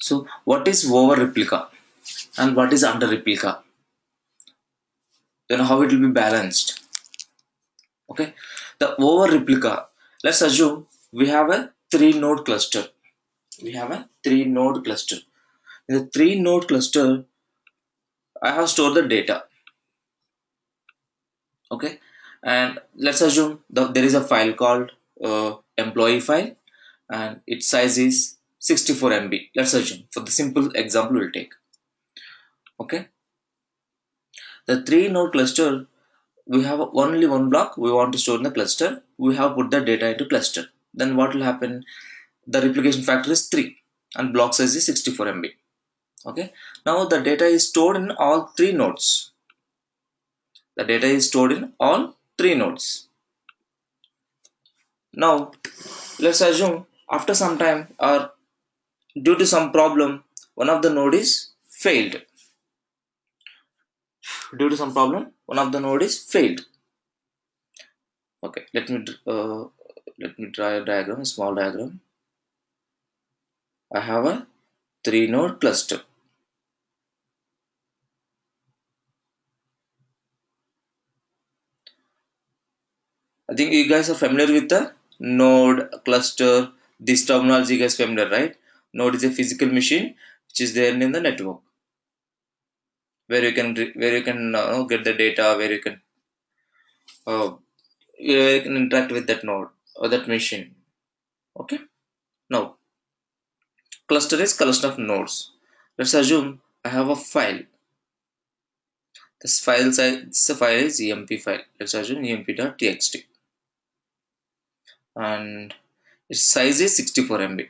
So what is over replica and what is under replica? Then how it will be balanced? Okay, the over replica. Let's assume we have a three node cluster. We have a three node cluster. In the three node cluster, I have stored the data. Okay, and let's assume there is a file called employee file, and its size is 64 MB. Let's assume for the simple example we'll take. Okay, the three node cluster, we have only one block we want to store in the cluster. We have put the data into cluster. Then what will happen? The replication factor is 3 and block size is 64 MB. Okay, now the data is stored in all three nodes. The data is stored in all three nodes. Now let's assume after some time or due to some problem, one of the node is failed. Due to some problem, one of the node is failed. Okay, let me draw a diagram, a small diagram. I have a three node cluster. I think you guys are familiar with the node, cluster. This terminology you guys familiar, right? Node is a physical machine which is there in the network where you can get the data, uh, where you can interact with that node or that machine. Okay. Now cluster is collection of nodes. Let's assume I have a file. This file is emp file. Let's assume emp.txt and its size is 64 MB.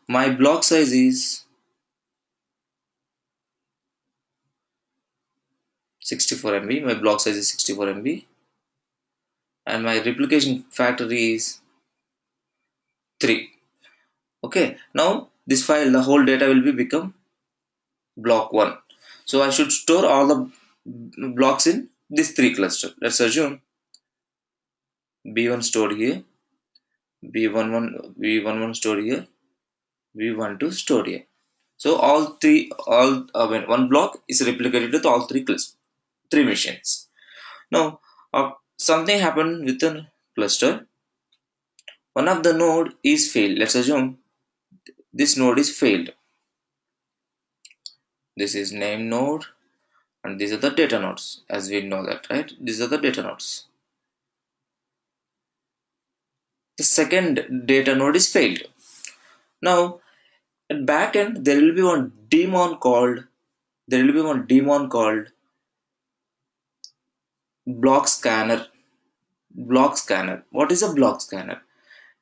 My block size is 64 MB. My block size is 64 MB and my replication factor is 3. Okay, now this file, the whole data will be become block 1. So I should store all the blocks in this 3 cluster. Let's assume B1 stored here, B11 stored here, B12 stored here. So one block is replicated with all three machines. Now something happened with the cluster. One of the node is failed. Let's assume this node is failed. This is name node and these are the data nodes, as we know that, right? These are the data nodes. The second data node is failed. Now at backend there will be one daemon called block scanner. Block scanner. What is a block scanner?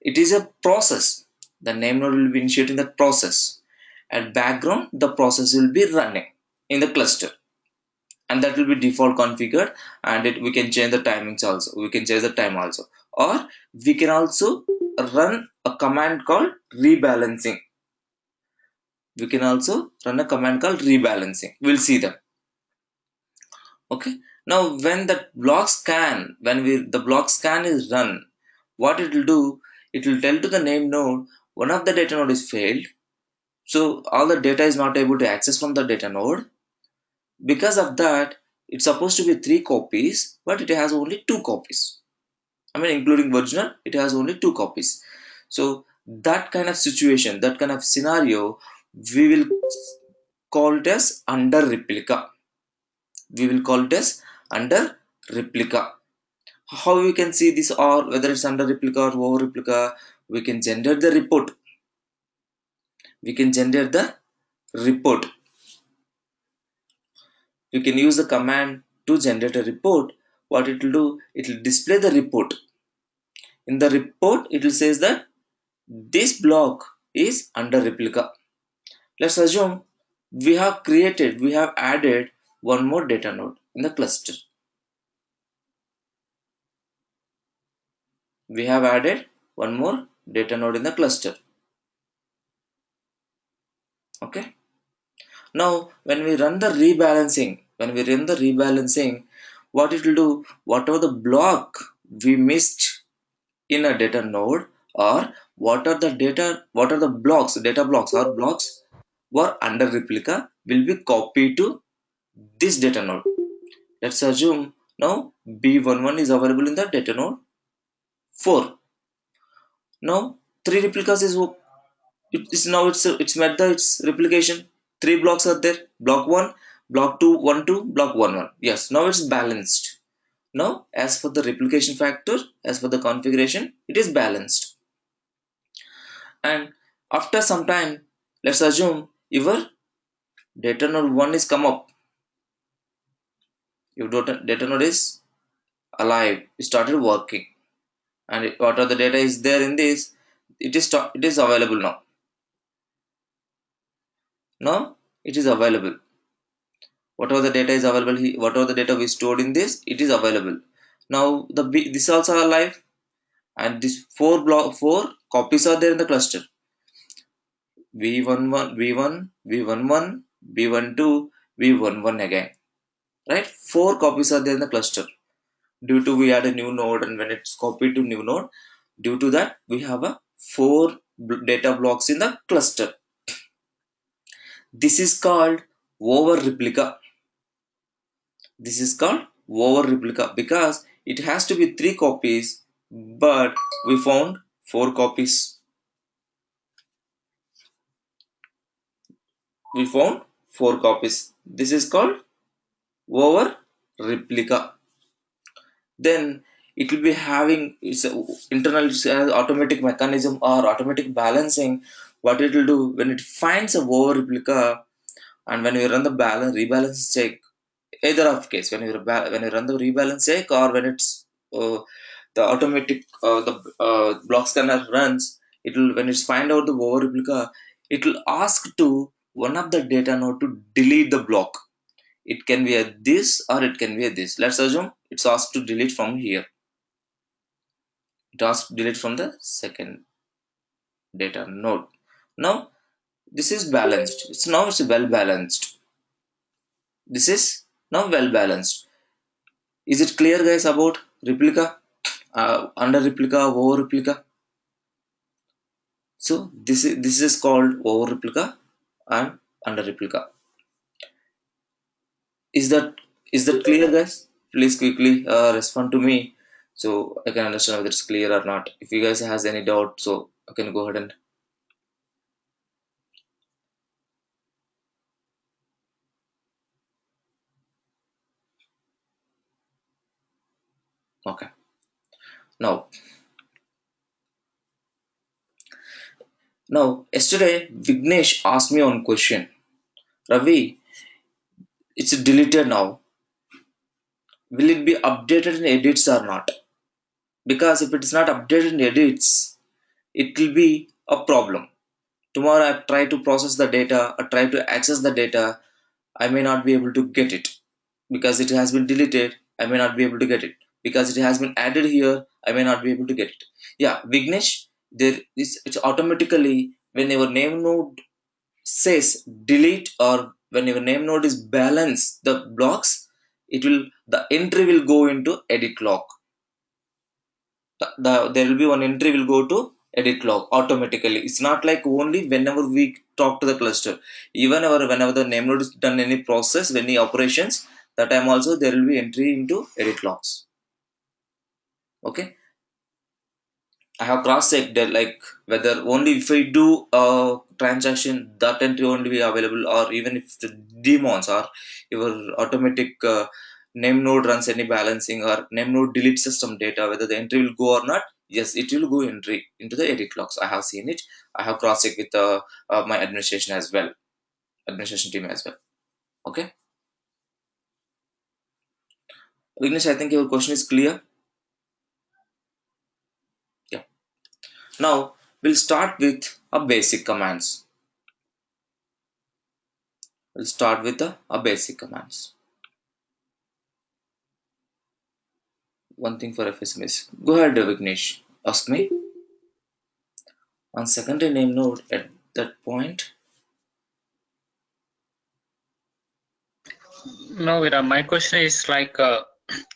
It is a process. The name node will be initiating that process. At background, the process will be running in the cluster, and that will be default configured. And we can change the timings also. We can change the time also, or we can also run a command called rebalancing. We can also run a command called rebalancing. We'll see them. Okay. Now, when the block scan is run, what it will do? It will tell to the name node one of the data node is failed. So all the data is not able to access from the data node. Because of that, it's supposed to be 3 copies, but it has only 2 copies. I mean, including original, it has only 2 copies. So that kind of situation, that kind of scenario, we will call it as under replica. We will call it as under replica. How we can see this, or whether it's under replica or over replica? We can generate the report. We can generate the report. You can use the command to generate a report. What it will do, it will display the report. In the report it will says that this block is under replica. Let's assume we have added one more data node in the cluster. We have added one more data node in the cluster. Okay, now when we run the rebalancing, what it will do, whatever the block we missed in a data node, or what are the data blocks or blocks were under replica will be copied to this data node. Let's assume now B11 is available in the data node 4. Now 3 replicas is it's met its replication. 3 blocks are there. Block 1, block 2, 1, 2, block 1, 1. Yes, now it's balanced. Now, as for the replication factor, as for the configuration, it is balanced. And after some time, let's assume your data node 1 is come up. Your data node is alive. It started working. And what are the data is there in this? It is available now. Now it is available. Whatever the data is available here, whatever the data we stored in this, it is available. Now this also alive, and these four copies are there in the cluster. V11, V1, V11, V12, V11 again. Right? 4 copies are there in the cluster. Due to we add a new node, and when it's copied to new node, due to that we have a 4 data blocks in the cluster. This is called over replica. This is called over replica because it has to be 3 copies, but we found 4 copies. We found 4 copies. This is called over replica. Then it will be having its internal automatic mechanism or automatic balancing. What it will do when it finds a over replica, and when you run the rebalance check, either of case, when you run the rebalance check or when it's the automatic block scanner runs, it will, when it's find out the over replica, it will ask to one of the data node to delete the block. It can be a this or it can be a this. Let's assume it's asked to delete from here. It asks to delete from the second data node. Now this is balanced. It's well balanced. This is now well balanced. Is it clear, guys, about replica, under replica, over replica? So this is called over replica and under replica. Is that clear, guys? Please quickly respond to me so I can understand whether it's clear or not. If you guys has any doubt, so I can go ahead and okay. Now yesterday Vignesh asked me one question. Ravi, it's deleted now. Will it be updated in edits or not? Because if it is not updated in edits, it will be a problem. Tomorrow I try to process the data or try to access the data, I may not be able to get it because it has been deleted. I may not be able to get it because it has been added here. I may not be able to get it. Yeah, Vignesh, it's automatically when your name node says delete or when your name node is balance the blocks, the entry will go into edit log. There will be one entry will go to edit log automatically. It's not like only whenever we talk to the cluster, even whenever the name node is done any process, any operations, that time also there will be entry into edit logs. Okay, I have cross-checked that, like whether only if I do a transaction that entry only be available, or even if the demons or your automatic name node runs any balancing or name node deletes some data, whether the entry will go or not. Yes, it will go entry into the edit logs. I have seen it. I have cross-checked with my administration as well, administration team as well. Okay, Vignesh, I think your question is clear. Yeah. Now we'll start with a basic commands. We'll start with a basic commands. One thing for FSMS. Go ahead, Vignesh. Ask me. On secondary name node at that point. No, Vira, my question is like,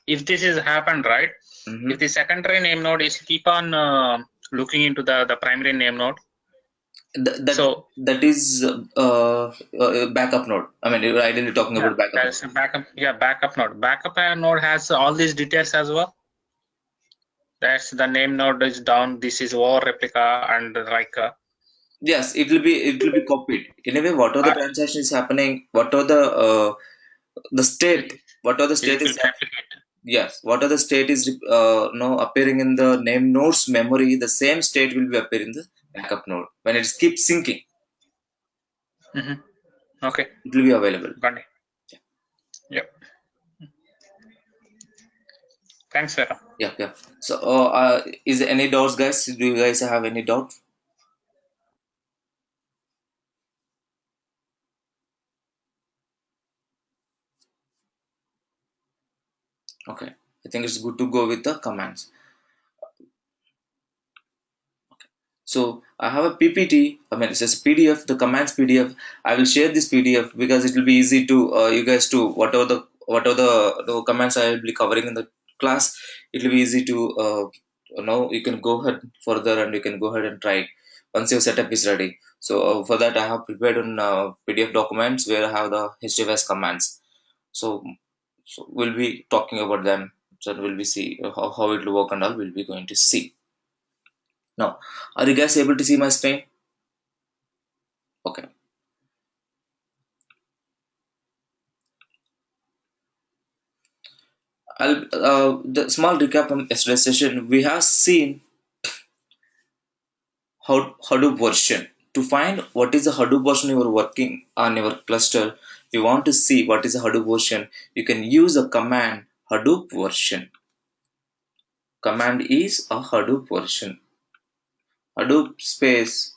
if this is happened, right? Mm-hmm. If the secondary name node is keep on looking into the primary name node. That So that is backup node. I mean, you're ideally talking yeah, about backup node. that's a backup. Yeah, backup node. Backup node has all these details as well. That's the name node is down. This is over replica and like Yes, it will be copied. Anyway, what are the uh, transactions happening? What are the it, state? What are the it state will is replicate. yes? What are the state is no appearing in the name node's memory? The same state will be appearing in the backup node. When it keeps syncing, Hmm. Okay, it will be available. got it. Yep. Thanks, Vera. Yeah, yeah. So, is there any doubts, guys? Do you guys have any doubt? Okay, I think it's good to go with the commands. So I have a PPT. I mean, it's just a PDF, the commands PDF. I will share this PDF because it will be easy to you guys to whatever the commands I will be covering in the class. It will be easy to you can go ahead further and you can go ahead and try once your setup is ready. So for that I have prepared on PDF documents where I have the hdfs commands. So we'll be talking about them. So we'll be see how it will work and all. We'll be going to see now. Are you guys able to see my screen? Okay. The small recap from yesterday's session. We have seen how Hadoop version. To find what is the Hadoop version you are working on your cluster, if you want to see what is the Hadoop version, you can use a command Hadoop version. Command is a Hadoop version. Hadoop space.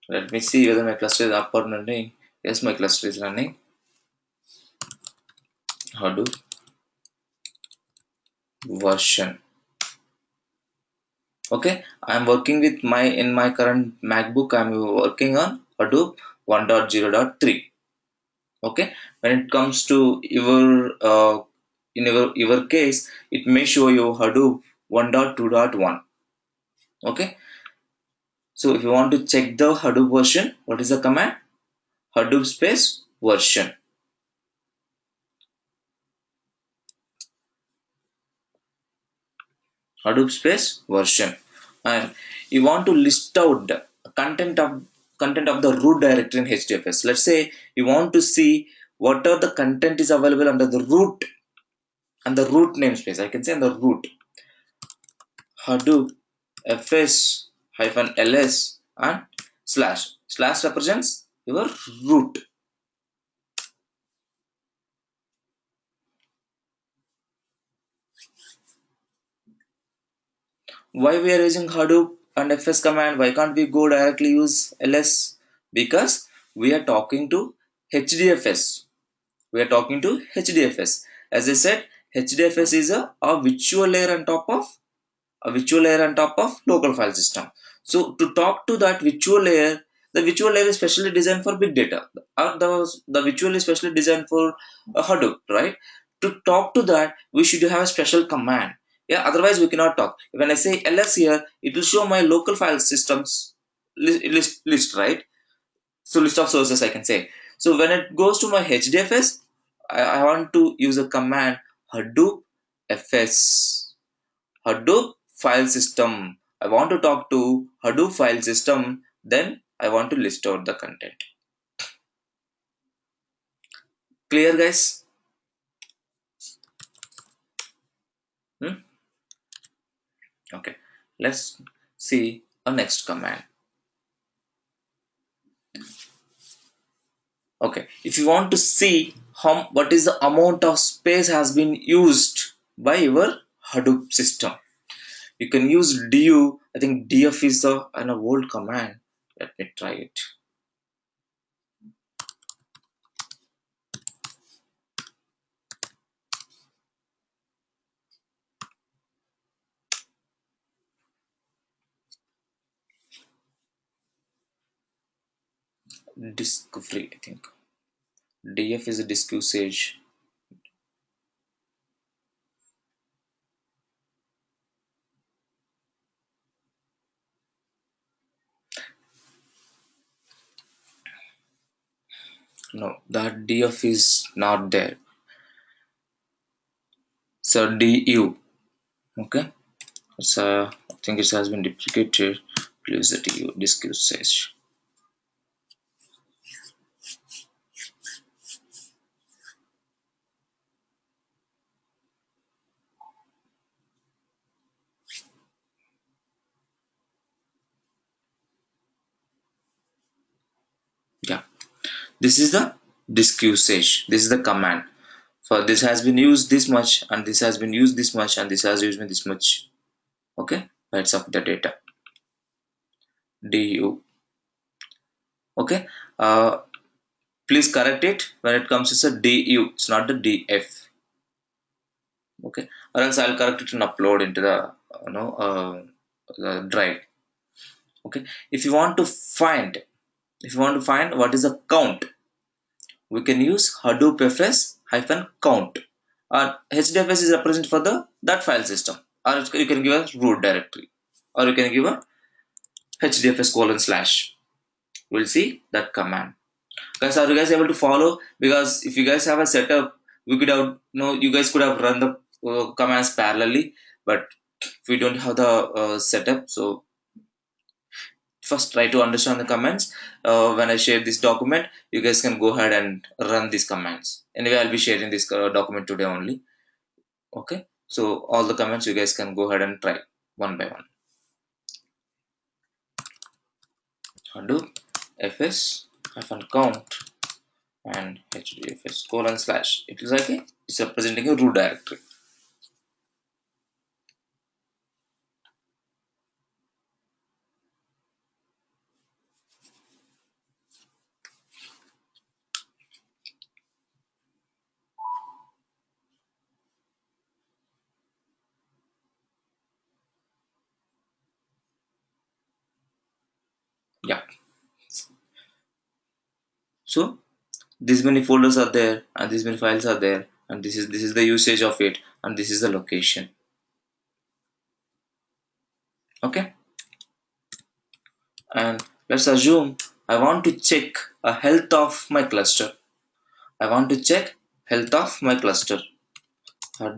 Let me see whether my cluster is up or running. Yes, my cluster is running. Hadoop version. Okay, I'm working with my in my current MacBook. I'm working on Hadoop 1.0.3. Okay, when it comes to your your case, it may show you Hadoop 1.2.1. Okay, so if you want to check the Hadoop version, what is the command? Hadoop space version. Hadoop space version. And you want to list out the content of the root directory in hdfs. Let's say you want to see what are the content is available under the root and the root namespace. I can say in the root Hadoop fs hyphen ls and slash represents your root. Why we are using Hadoop and fs command? Why can't we go directly use ls? Because we are talking to hdfs. We are talking to hdfs. As I said, hdfs is a virtual layer on top of local file system. So to talk to that virtual layer, the virtual layer is specially designed for big data. The virtual is specially designed for Hadoop, right? To talk to that, we should have a special command. Yeah, otherwise we cannot talk. When I say ls here, it will show my local file systems list, right? So list of sources I can say. So when it goes to my hdfs, I want to use a command Hadoop fs. Hadoop file system. I want to talk to Hadoop file system. Then I want to list out the content. Clear, guys? Hmm? Okay. Let's see a next command. Okay. If you want to see what is the amount of space has been used by your Hadoop system, you can use du. I think df is an old command. Let me try it. Discovery. I think df is a disk usage. No, that df is not there, so du. Okay, so I think it has been deprecated. Please the du disk usage. Yeah, this is the disk usage. This is the command. For this has been used this much, and this has been used this much, and this has used me this much. Okay, that's up the data. Du. Okay, please correct it when it comes to the du. It's not the df. Okay, or else I'll correct it and upload into the the drive. Okay, if you want to find, what is the count, we can use Hadoop fs hyphen count, or hdfs is represented for the that file system, or you can give a root directory, or you can give a hdfs colon slash. We'll see that command. Guys, are you guys able to follow? Because if you guys have a setup, we could have you guys could have run the commands parallelly, but if we don't have the setup, so first try to understand the commands. When I share this document, you guys can go ahead and run these commands. Anyway, I'll be sharing this document today only. Okay, so all the commands you guys can go ahead and try one by one. Undo fs hyphen count and hdfs colon slash. It is like it's representing a root directory. Yeah, so these many folders are there, and these many files are there, and this is the usage of it, and this is the location. Okay, and let's assume I want to check a health of my cluster. I want to check health of my cluster.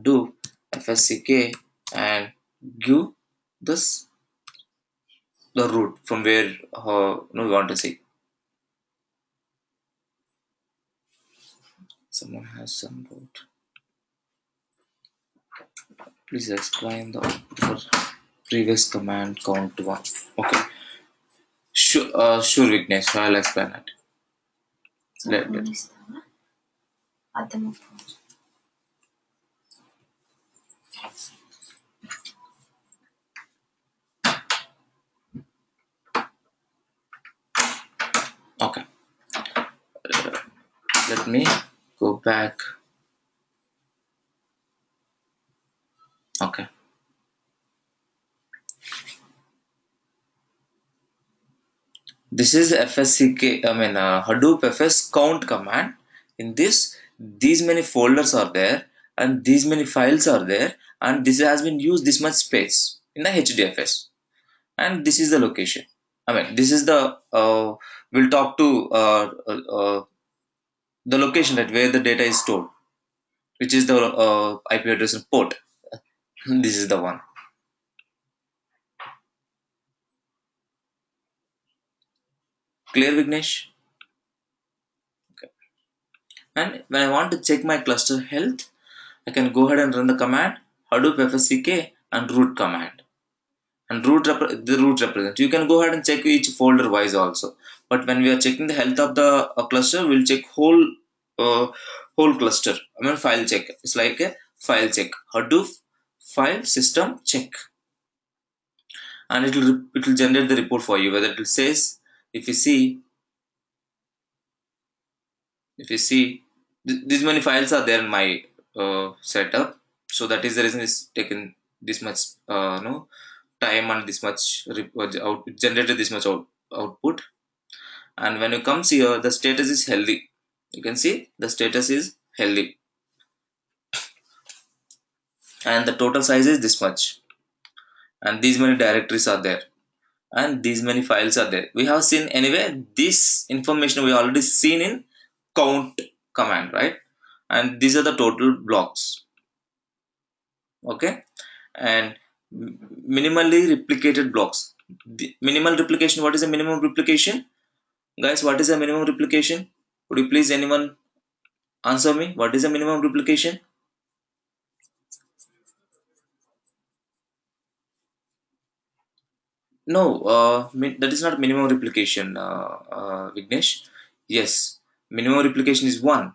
Do fsck and give this the root from where we want to see. Someone has some root. Please explain the for previous command count one. Okay. Sure, Vignesh. I'll explain it. Okay. Let me go back. Okay. This is fsck. I mean Hadoop fs count command. In this, these many folders are there, and these many files are there, and this has been used this much space in the hdfs, and this is the location. I mean, this is the we'll talk to the location at where the data is stored, which is the IP address and port. This is the one. Clear, Vignesh? Okay. And when I want to check my cluster health, I can go ahead and run the command Hadoop fsck and root command. And the root represents. You can go ahead and check each folder wise also. But when we are checking the health of the cluster, we'll check uh, whole cluster. I mean file check. It's like a file check. Hadoop file system check, and it will generate the report for you. Whether it says, if you see these many files are there in my setup, so that is the reason it's taken this much no time and this much generated this much output. And when it comes here, the status is healthy. You can see the status is healthy, and the total size is this much, and these many directories are there, and these many files are there. We have seen anyway this information we already seen in count command, right? And these are the total blocks. Okay, and minimally replicated blocks. The minimal replication. What is a minimum replication, guys? What is a minimum replication? Could you please anyone answer me? What is a minimum replication? No, that is not minimum replication, Vignesh. Yes, minimum replication is one.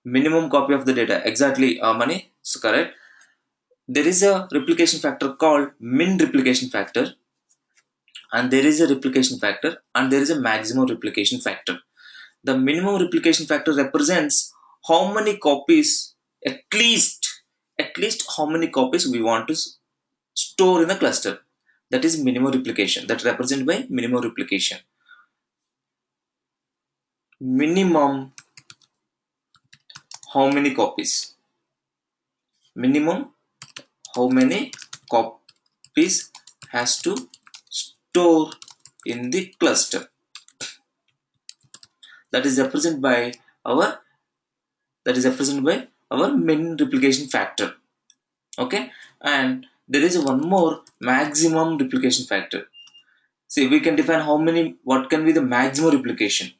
Minimum copy of the data. Exactly, Mani. So correct. There is a replication factor called min replication factor, and there is a replication factor, and there is a maximum replication factor. The minimum replication factor represents how many copies, at least, how many copies we want to store in the cluster. That is minimum replication. That represented by minimum replication. Minimum how many copies? Minimum how many copies has to store in the cluster. That is represented by our min replication factor. Okay, and there is one more maximum replication factor. See, we can define what can be the maximum replication,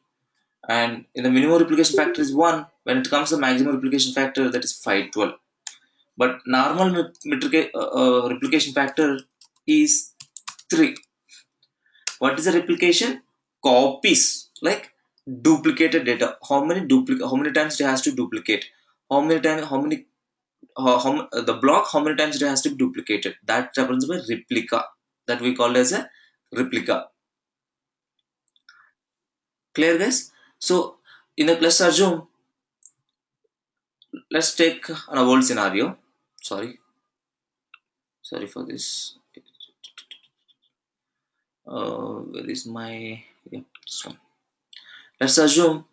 and in the minimum replication factor is 1. When it comes to maximum replication factor, that is 512. But normal replication factor is 3. What is the replication? Copies, like duplicated data. How many times it has to duplicate? How many times? The block? How many times it has to be duplicated? That represents by replica. That we call as a replica. Clear, guys? So in the let's assume, let's take an old scenario. Sorry for this. Where is my, yeah, this one. Let's assume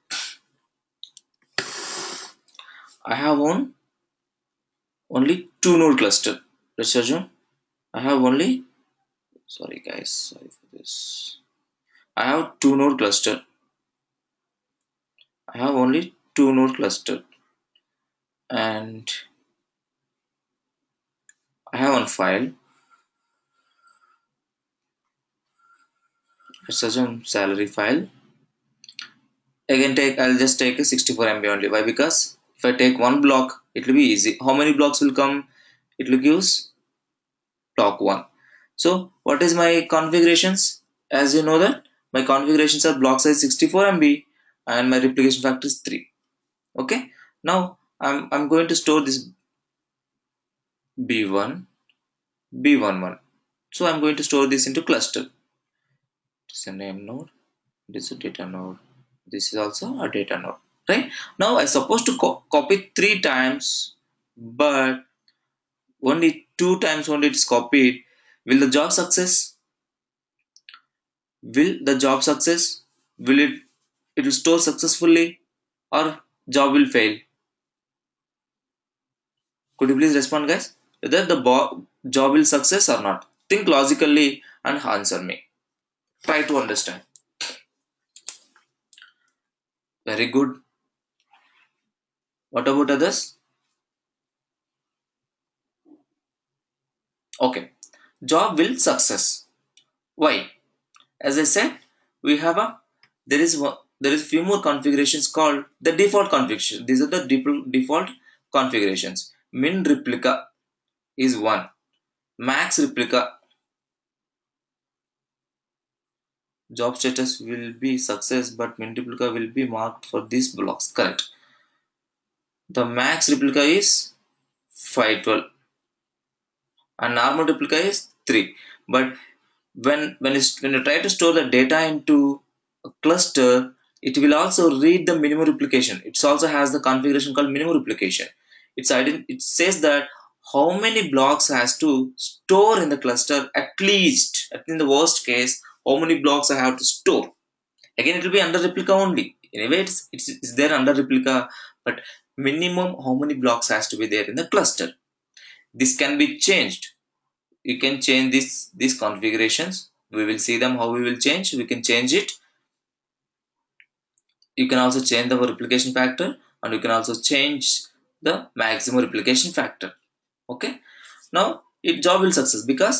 I have only 2 node cluster. Let's assume I have only, sorry guys, sorry for this. I have 2 node cluster. I have only 2 node cluster, and I have one file. Let's assume salary file. I'll just take a 64 MB only. Why? Because if I take one block, it will be easy. How many blocks will come? It will give block 1. So what is my configurations? As you know that my configurations are block size 64 MB and my replication factor is 3. Okay. Now I'm going to store this B1, B11. So I'm going to store this into cluster. It's a name node. This is a data node. This is also a data node. Right. Now I supposed to copy 3 times, but only 2 times only it's copied. Will the job success? Will the job success? Will it will store successfully, or job will fail? Could you please respond, guys? Whether the job will success or not. Think logically and answer me. Try to understand. Very good. What about others? Okay. Job will success. Why? As I said, we have a there is few more configurations called the default configuration. These are the default configurations. Min replica is 1. Max replica, job status will be success, but min replica will be marked for these blocks. Correct. The max replica is 512 and normal replica is 3. But when you try to store the data into a cluster, it will also read the minimum replication. It also has the configuration called minimum replication. It says that how many blocks has to store in the cluster, at least in the worst case how many blocks I have to store. Again, it will be under replica only. Anyway, it's there under replica, but minimum how many blocks has to be there in the cluster. This can be changed. You can change these configurations. We will see them how we will change. We can change it. you can also change the replication factor, and you can also change the maximum replication factor. Okay, now it job will success, because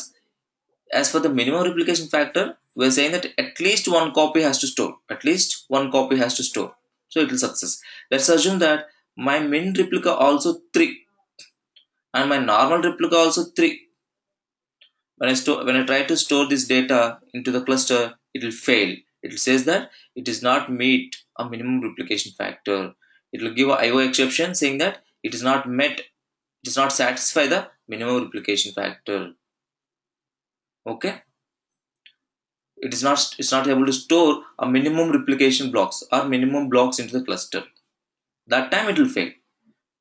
as for the minimum replication factor, we're saying that at least one copy has to store, at least one copy has to store, so it will success. Let's assume that my min replica also 3 and my normal replica also 3. When I try to store this data into the cluster, it will fail. It says that it does not meet a minimum replication factor. It will give a IO exception saying that it is not met, it does not satisfy the minimum replication factor. Okay, it's not able to store a minimum replication blocks or minimum blocks into the cluster. That time it will fail.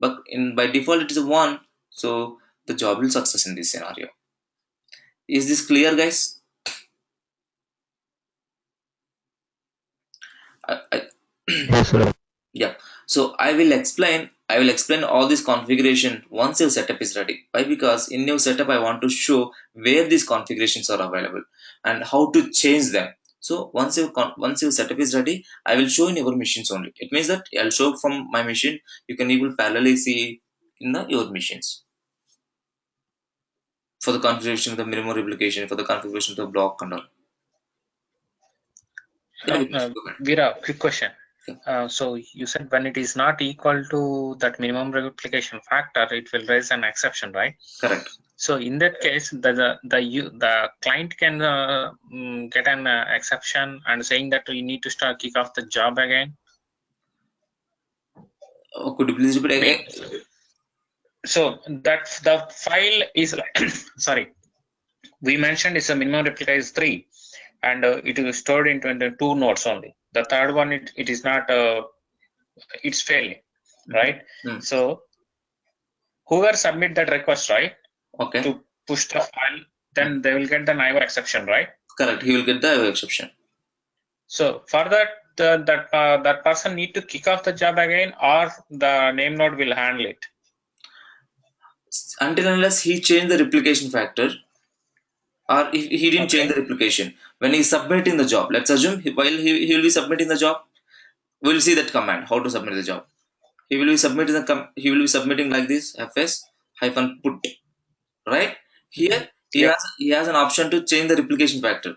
But in by default it is a 1, so the job will success in this scenario. Is this clear, guys? I Yes, sir. Yeah, so I will explain all this configuration once your setup is ready. Why? Because in your setup I want to show where these configurations are available and how to change them. So once your setup is ready, I will show in your machines only. It means that I'll show from my machine, you can even parallelly see in your machines for the configuration of the minimum replication, for the configuration of the block and all. Yeah, Vignesh, go ahead. Veera, quick question. Yeah, So you said when it is not equal to that minimum replication factor, it will raise an exception, right? correct. So in that case, the client can get an exception and saying that you need to start kick off the job again. Could you please repeat I again? mean, so that the file is like sorry, we mentioned is a minimum replica is 3, and it is stored into the 2 nodes only. The third one it is not it's failing, right? Mhm. So whoever submit that request, right, Okay, to push the file, then they will get the IO exception, right? correct. He will get the exception. So for that, that person need to kick off the job again, or the name node will handle it. Until unless he changed the replication factor, or if he didn't change the Okay. replication when he's submitting the job. Let's assume while he will be submitting the job, we'll see that command how to submit the job. He will be submitting he will be submitting like this, fs hyphen put, right here. he Yep. has he has an option to change the replication factor.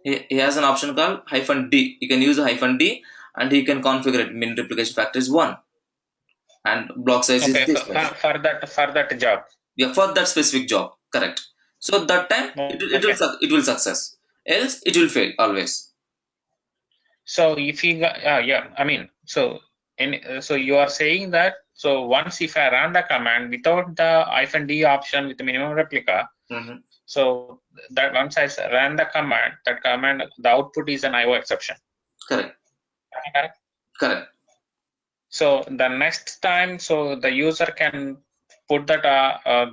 He has an option called hyphen d. He can use the hyphen d, and he can configure it. Min replication factor is 1 and block size is Okay. this much. For that job. Yeah, for that specific job, correct. So that time Okay. it will success, else it will fail always. So if you yeah, I mean, so you are saying that so once if I run the command without the hyphen d option with the minimum replica, Hmm. so that once I ran the command, that command the output is an IO exception. Correct. Am I correct? Correct. So the next time, so the user can put that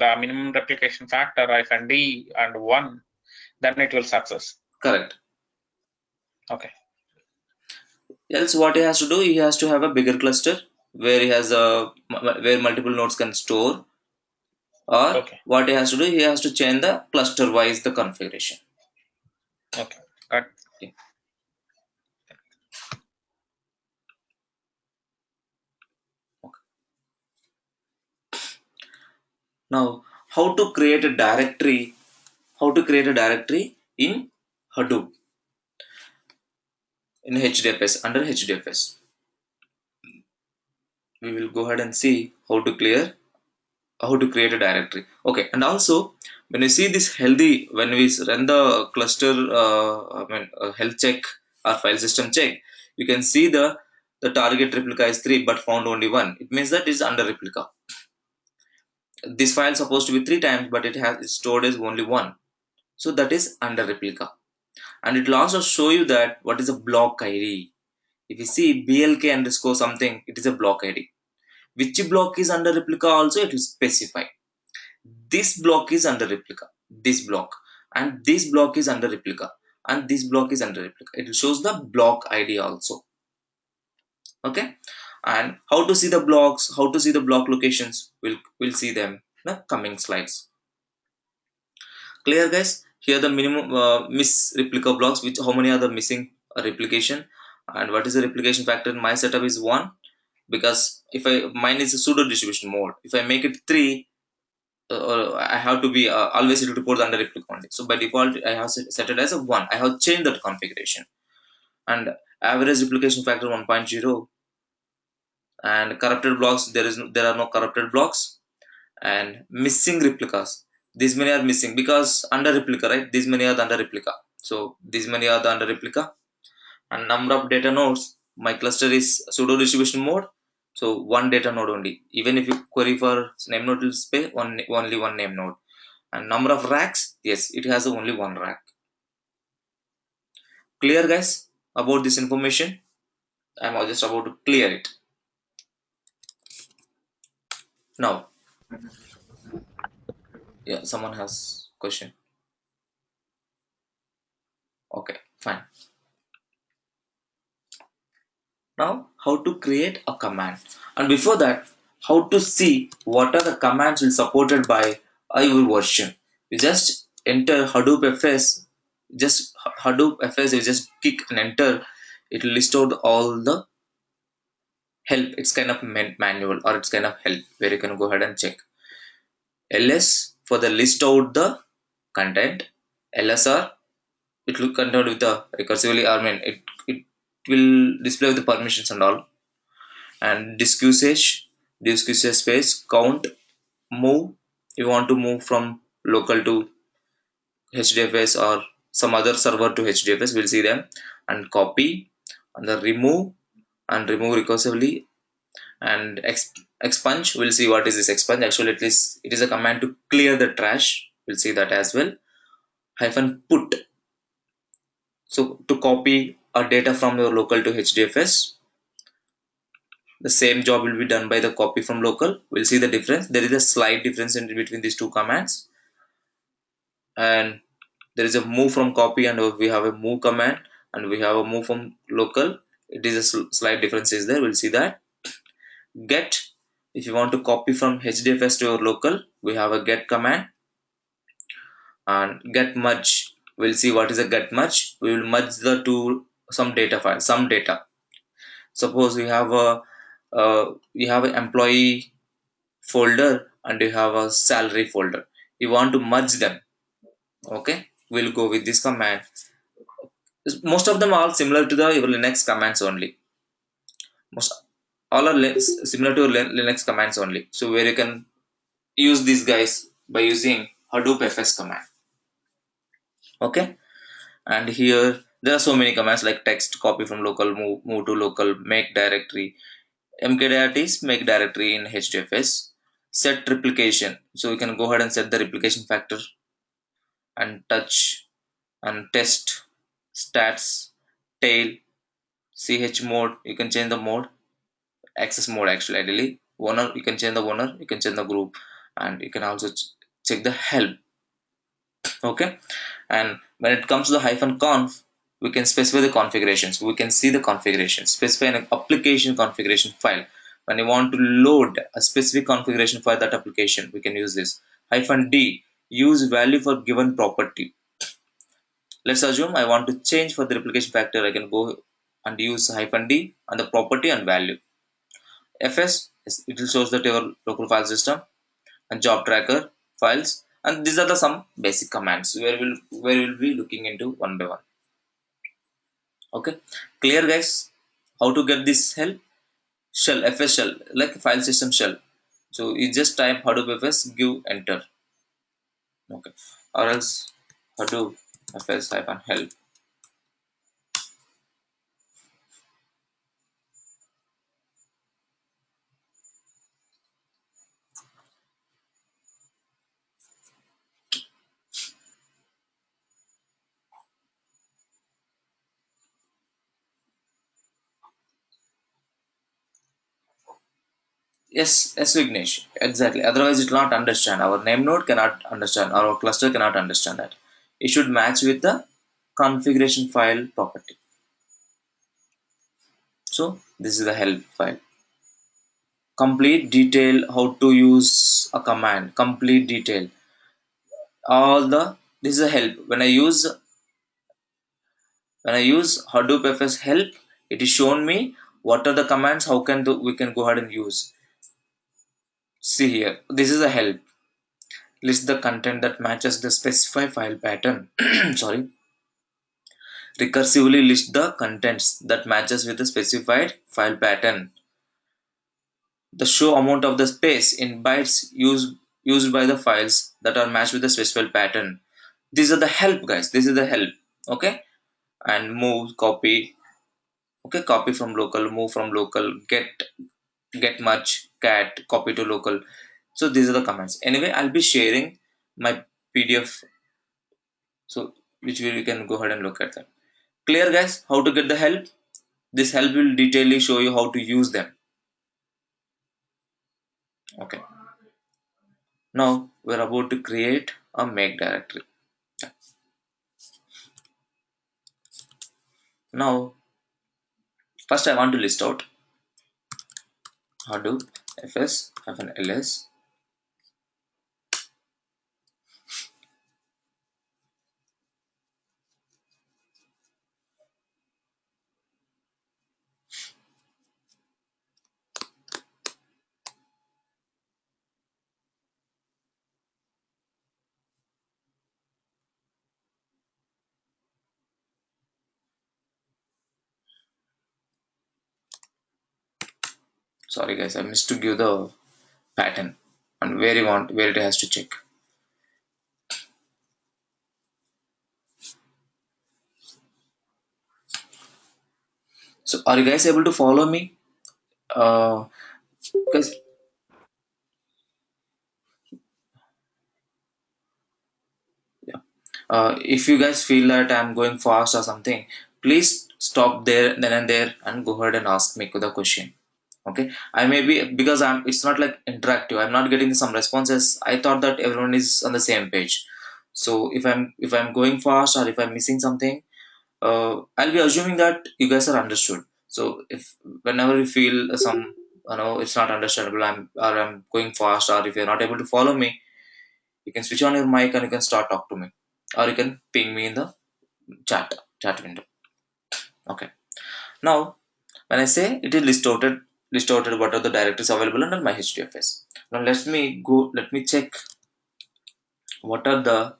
the minimum replication factor hyphen d and 1, then it will success. Correct. Okay. Else what he has to do, he has to have a bigger cluster where he has where multiple nodes can store, or Okay. what he has to do, he has to change the cluster wise the configuration. Okay. Got. Okay. Now, how to create a directory? How to create a directory in Hadoop in hdfs, under hdfs? We will go ahead and see how to create a directory. Okay, and also when you see this healthy, when we run the cluster health check or file system check, you can see the target replica is 3 but found only 1. It means that it's under replica. This file is supposed to be 3 times, but it's stored as only 1, so that is under replica. And it will also show you that what is a block id. If you see blk underscore something, it is a block id. Which block is under replica also it will specify. This block is under replica, this block, and this block is under replica, and this block is under replica. It shows the block id also. Okay, and how to see the blocks, how to see the block locations, we'll see them in the coming slides. Clear, guys? Here the minimum miss replica blocks, which how many are the missing replication, And what is the replication factor in my setup is 1, because if I mine is a pseudo distribution mode. If I make it 3, I have to be always it will report under replica only. So by default I have set it as a 1. I have changed that configuration. And average replication factor 1.0. And corrupted blocks, there are no corrupted blocks. And missing replicas, these many are missing because under replica, right? These many are the under replica, so these many are the under replica. And number of data nodes, my cluster is pseudo distribution mode, so one data node only. Even if you query for name node, will pay only one name node. And number of racks, yes, it has only one rack. Clear, guys, about this information? I'm just about to clear it now. Yeah, someone has question. Okay, fine. Now, how to create a command, and before that, how to see what are the commands will supported by your version. You just enter Hadoop FS, just Hadoop FS. You just click and enter. It will list out all the help. It's kind of manual, or it's kind of help where you can go ahead and check. LS for the list out the content. LSR, it will contain with the recursively. I mean, it will display with the permissions and all. And disk usage space, count, move. You want to move from local to hdfs or some other server to hdfs, we'll see them. And copy, and the remove, and remove recursively. And expunge, we'll see what is this expunge. Actually, at least it is a command to clear the trash, we'll see that as well. Hyphen put, so to copy a data from your local to hdfs. The same job will be done by the copy from local. We'll see the difference. There is a slight difference in between these two commands. And there is a move from copy, and we have a move command, and we have a move from local. It is a slight difference is there. We'll see that. Get, if you want to copy from hdfs to your local, we have a get command. And get merge, we'll see what is a get merge. We will merge the two, some data file, some data. Suppose we have an employee folder and you have a salary folder, you want to merge them. Okay, we'll go with this command. Most of them are similar to the your linux commands only. Most all are similar to linux commands only, so where you can use these guys by using hadoop fs command. Okay, and here there are so many commands like text copy from local, move to local, make directory. mkdir is make directory in hdfs. Set replication, so you can go ahead and set the replication factor. And touch, and test, stats, tail, ch mode, you can change the mode. Access mode, actually ideally owner, you can change the owner, you can change the group. And you can also check the help. Okay, and when it comes to the hyphen conf, we can specify the configurations. We can see the configuration, specify an application configuration file. When you want to load a specific configuration for that application, we can use this. Hyphen d, use value for given property. Let's assume I want to change for the replication factor. I can go and use hyphen d and the property and value. Fs, it will show that your local file system and job tracker files. And these are the some basic commands where we'll be looking into one by one. Okay, clear, guys? How to get this help? Shell, fs shell, like file system shell. So you just type hadoop fs, give enter. Okay, or else hadoop fs hyphen help. Yes, Vignesh, exactly. Otherwise, it will not understand. Our name node cannot understand. Our cluster cannot understand that. It should match with the configuration file property. So this is the help file. Complete detail how to use a command. Complete detail. All the this is a help. When I use Hadoop FS help, It is shown me what are the commands, how can we can go ahead and use. See here, this is a help. List the content that matches the specified file pattern. Sorry. Recursively list the contents that matches with the specified file pattern. The show amount of the space in bytes used by the files that are matched with the specified pattern. These are the help, guys. This is the help. Okay. And move, copy. Okay, copy from local, move from local, get much, cat, copy to local. So these are the commands. Anyway, I'll be sharing my PDF, so which we can go ahead and look at that. Clear, guys? How to get the help? This help will detailedly show you how to use them. Okay. Now we're about to create a make directory. Now, first I want to list out hdfs-ls. Sorry guys, I missed to give the pattern and where it has to check. So are you guys able to follow me? Because yeah. If you guys feel that I'm going fast or something, please stop there, then and there, and go ahead and ask me the question. Okay, I may be, because it's not like interactive. I'm not getting some responses. I thought that everyone is on the same page. So if I'm going fast or if I'm missing something, I'll be assuming that you guys are understood. So if whenever you feel some, it's not understandable, I'm going fast, or if you're not able to follow me, you can switch on your mic and you can start talk to me, or you can ping me in the chat window. Okay. Now, when I say it is list outed what are the directories available under my hdfs. Now let me check what are the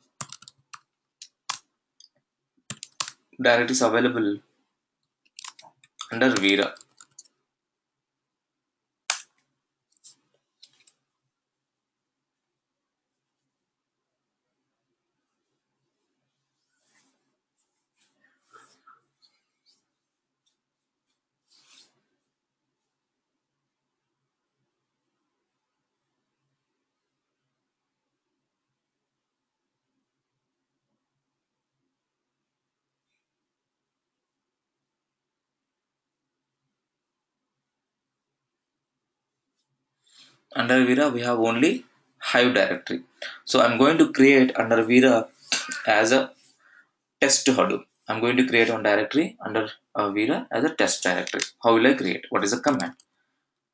directories available under Vera. Under Vera we have only Hive directory. So I'm going to create under Vera as a test Hadoop. I'm going to create one directory under Vera as a test directory. How will I create? What is the command?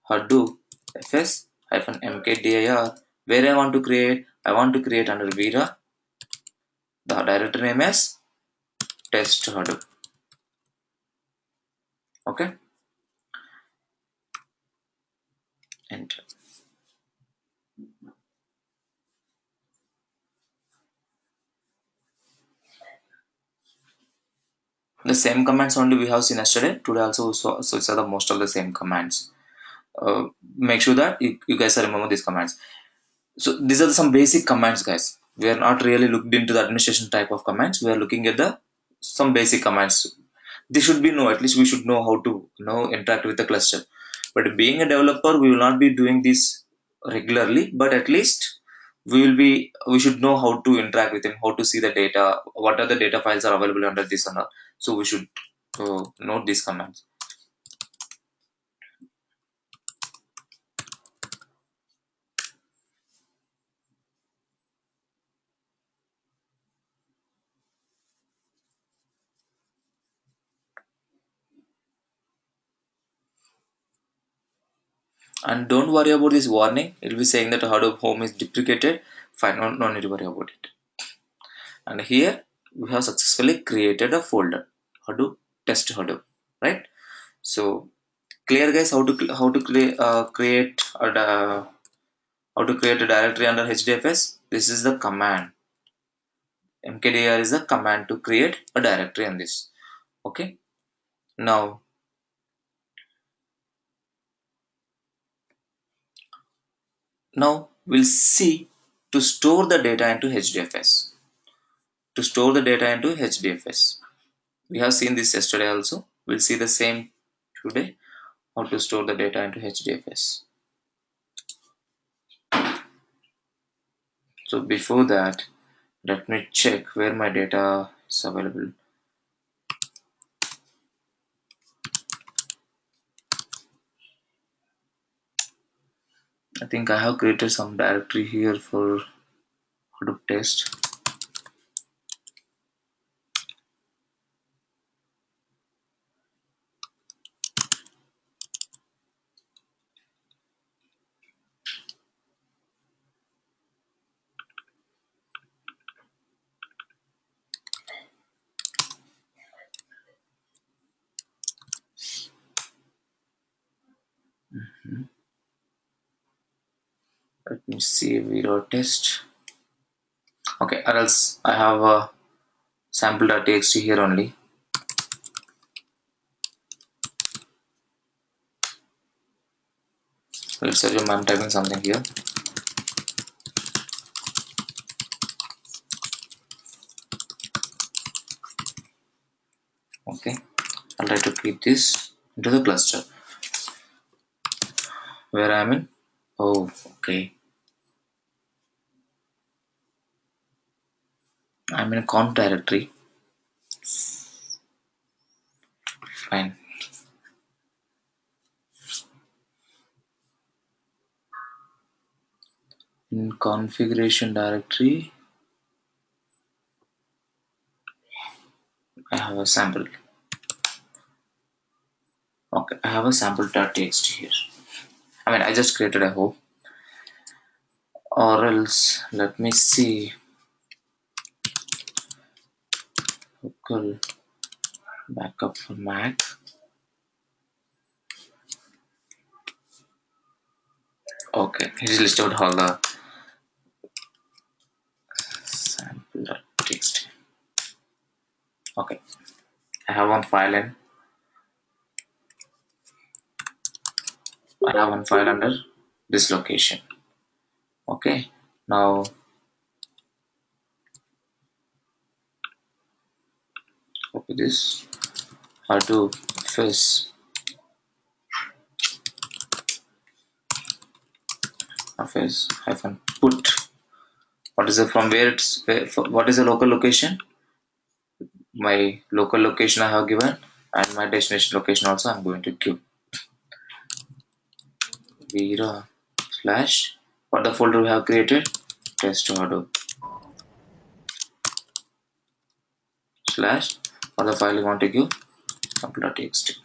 Hadoop fs-mkdir. Where I want to create under Vera. The directory name is test Hadoop. Okay. Enter. The same commands only we have seen yesterday. Today also, so it's the most of the same commands. Make sure that you guys remember these commands. So these are some basic commands, guys. We are not really looked into the administration type of commands. We are looking at the some basic commands. They should be know, at least we should know how to interact with the cluster. But being a developer, we will not be doing this regularly, but at least we should know how to interact with him, how to see the data, what are the data files are available under this and all. So we should note these commands. And don't worry about this warning. It will be saying that Hadoop home is deprecated. Fine, no need to worry about it. And here we have successfully created a folder, Hadoop test Hadoop, right? So clear guys, create how to create a directory under hdfs. This is the command. Mkdir is a command to create a directory on this. Okay, now we'll see to store the data into hdfs. To store the data into hdfs, we have seen this yesterday also. We'll see the same today, how to store the data into hdfs. So before that, let me check where my data is available. I think I have created some directory here for Hadoop test. Let me see video test. Okay, or else I have a sample.txt here only. Let's assume I'm typing something here. Okay, I'll try to keep this into the cluster where I'm in. Oh, okay. I'm in a conf directory. Fine. In configuration directory, I have a sample. Okay, I have a sample.txt here. I mean, I just created a hope. Or else, let me see. Local backup for Mac. Okay, it is listed all the sample.txt. Okay, I have one file in. I have one file under this location. Okay, now copy this. hdfs hyphen put. What is the from where it's what is the local location? My local location I have given, and my destination location also I'm going to give. Vera slash what the folder we have created, test Hadoop slash what the file you want to give, sample.txt.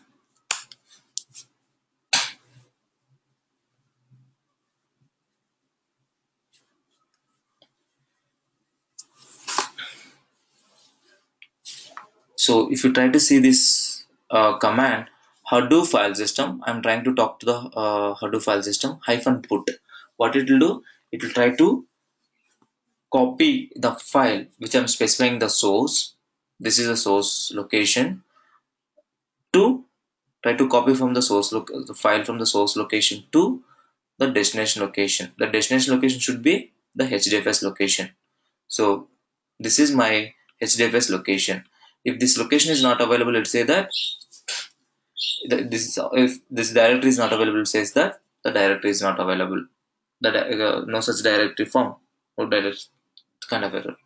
So if you try to see this command Hadoop file system, I'm trying to talk to the Hadoop file system hyphen put. What it will do, it will try to copy the file which I'm specifying the source. This is the source location, to try to copy from the the file from the source location to the destination location. The destination location should be the hdfs location. So this is my hdfs location. If this location is not available, let's say that if this directory is not available, it says that the directory is not available. No such directory form. No direct kind of error.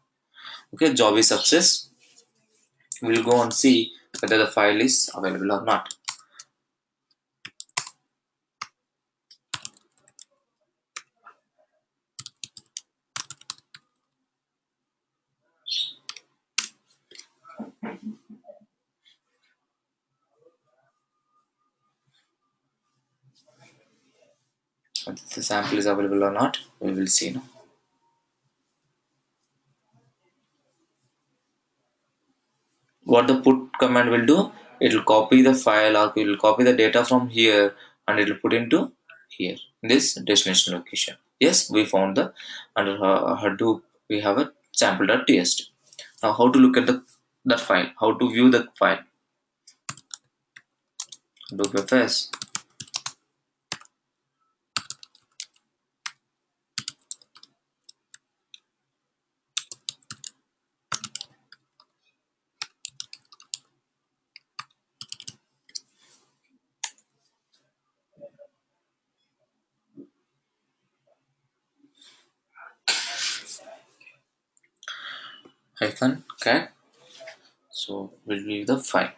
Okay, job is success. We'll go and see whether the file is available or not. Whether the sample is available or not, we will see now. What the put command will do, it will copy the file, or it will copy the data from here and it will put into here in this destination location. Yes, we found the under Hadoop we have a sample.txt. Now how to look at the that file, how to view the file. Hadoop fs. Hyphen cat. So we'll view the file.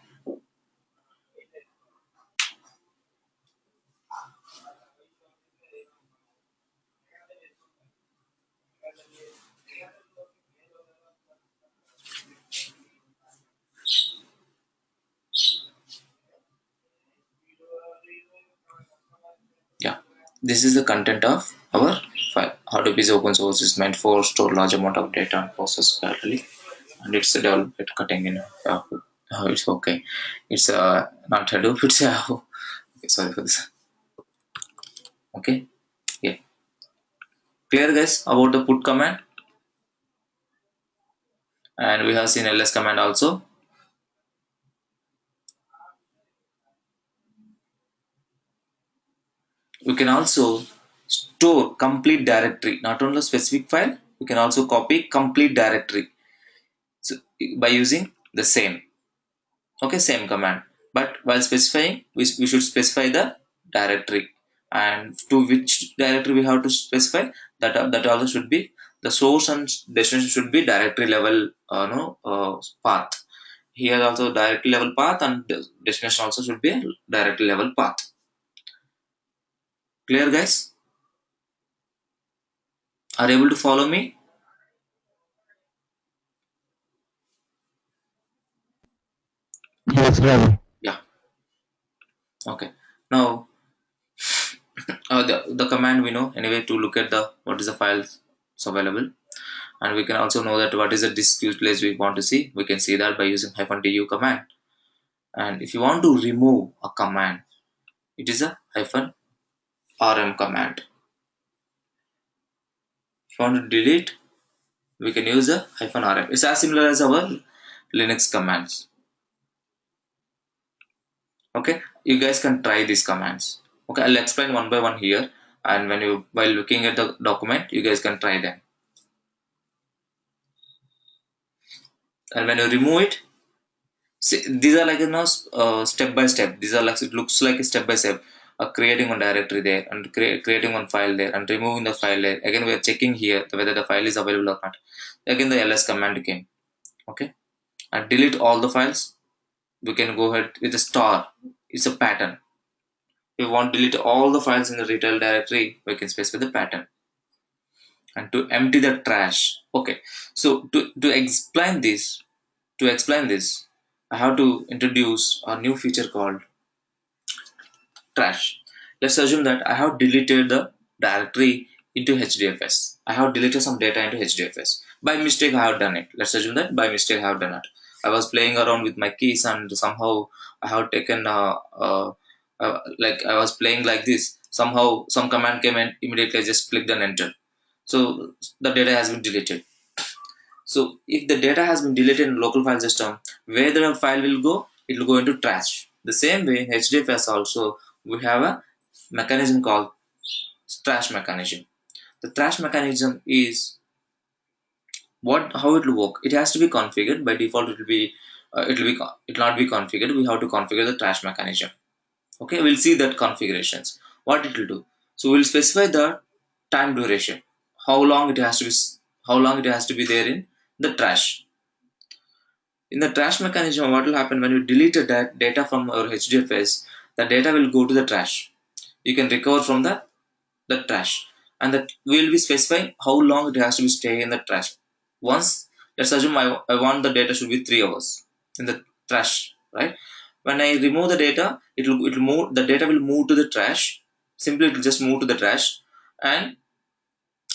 Yeah, this is the content of our file. Hadoop is open source, is meant for store large amount of data and process parallelly, and it's a developed cutting in Yahoo. Oh, it's okay. It's not Hadoop. It's Yahoo. Okay, sorry for this. Okay, yeah. Clear, guys, about the put command, and we have seen ls command also. We can also store complete directory, not only specific file. We can also copy complete directory. So by using the same, okay, same command, but while specifying we should specify the directory, and to which directory we have to specify that. That also should be the source and destination should be directory level no path. Here also directory level path, and destination also should be a directory level path. Clear, guys? Are you able to follow me? Yes, brother. Yeah. Okay. Now the command we know anyway to look at the what is the files available, and we can also know that what is the disk utilized we want to see. We can see that by using -du command. And if you want to remove a command, it is a -rm command. If you want to delete, we can use a -rm. It's as similar as our Linux commands. Okay, you guys can try these commands. Okay, I'll explain one by one here, and when you while looking at the document, you guys can try them. And when you remove it, see, these are like step by step. These are like, it looks like a step by step. Creating one directory there, and creating one file there, and removing the file there. Again, we are checking here whether the file is available or not. Again, the ls command came. Okay, and delete all the files. We can go ahead with the star. It's a pattern. If we want to delete all the files in the retail directory, we can specify the pattern. And to empty the trash. Okay, so to explain this, I have to introduce a new feature called trash. Let's assume that I have deleted the directory into hdfs. I have deleted some data into hdfs. By mistake, I have done it. Let's assume that by mistake, I have done it. I was playing around with my keys, and somehow I have taken like I was playing like this. Somehow some command came and immediately I just clicked and enter. So the data has been deleted. So if the data has been deleted in local file system, where the file will go, it will go into trash. The same way in HDFS also we have a mechanism called trash mechanism. The trash mechanism is what how it will work. It has to be configured by default. It will not be configured. We have to configure the trash mechanism. Okay, we'll see that configurations. What it will do. So we'll specify the time duration. How long it has to be. How long it has to be there in the trash. In the trash mechanism, what will happen when you delete that data from your HDFS, the data will go to the trash. You can recover from the trash, and that will be specifying how long it has to be stay in the trash. Once, let's assume I want the data should be 3 hours in the trash, right? When I remove the data, it will move the data will move to the trash. Simply, it will just move to the trash, and